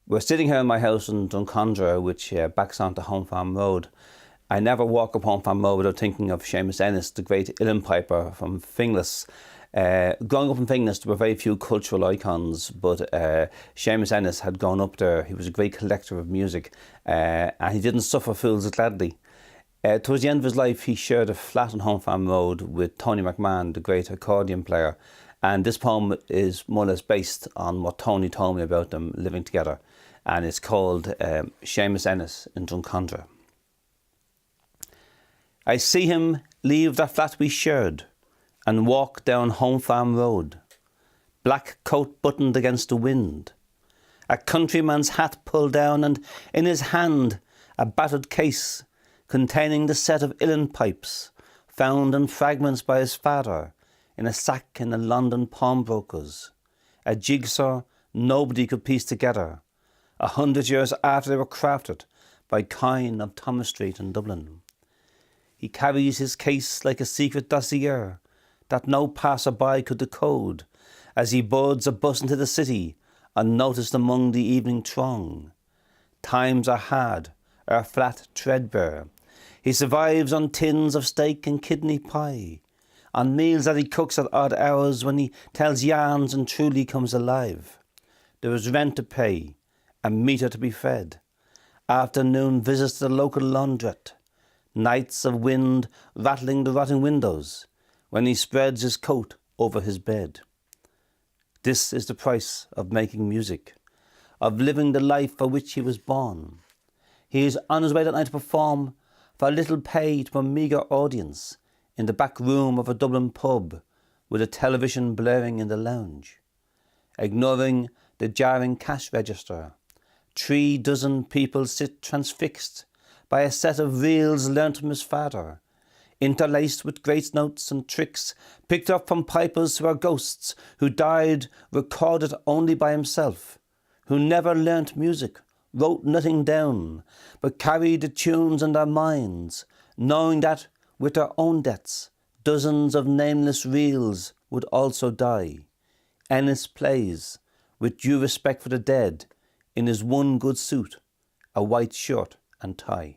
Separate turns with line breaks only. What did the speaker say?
We're sitting here in my house in Drumcondra, which backs onto Home Farm Road. I never walk up Home Farm Road without thinking of Seamus Ennis, the great uilleann piper from Finglas. Growing up in Finglas, there were very few cultural icons, but Seamus Ennis had gone up there. He was a great collector of music, and he didn't suffer fools gladly. Towards the end of his life, he shared a flat on Home Farm Road with Tony McMahon, the great accordion player. And this poem is more or less based on what Tony told me about them living together. And it's called Seamus Ennis in Drumcondra. I see him leave that flat we shared and walk down Home Farm Road, black coat buttoned against the wind, a countryman's hat pulled down, and in his hand a battered case containing the set of uilleann pipes found in fragments by his father in a sack in a London pawnbroker's, a jigsaw nobody could piece together 100 years after they were crafted by Coyne of Thomas Street in Dublin. He carries his case like a secret dossier that no passer-by could decode as he boards a bus into the city, unnoticed among the evening throng. Times are hard, our flat threadbare. He survives on tins of steak and kidney pie, on meals that he cooks at odd hours when he tells yarns and truly comes alive. There is rent to pay, a meter to be fed, afternoon visits to the local laundrette, nights of wind rattling the rotting windows when he spreads his coat over his bed. This is the price of making music, of living the life for which he was born. He is on his way that night to perform for little pay to a meagre audience in the back room of a Dublin pub with a television blaring in the lounge. Ignoring the jarring cash register, 3 dozen people sit transfixed by a set of reels learnt from his father, interlaced with great notes and tricks picked up from pipers who are ghosts, who died recorded only by himself, who never learnt music, wrote nothing down, but carried the tunes in their minds, knowing that with their own deaths, dozens of nameless reels would also die. Ennis plays, with due respect for the dead, in his one good suit, a white shirt and tie.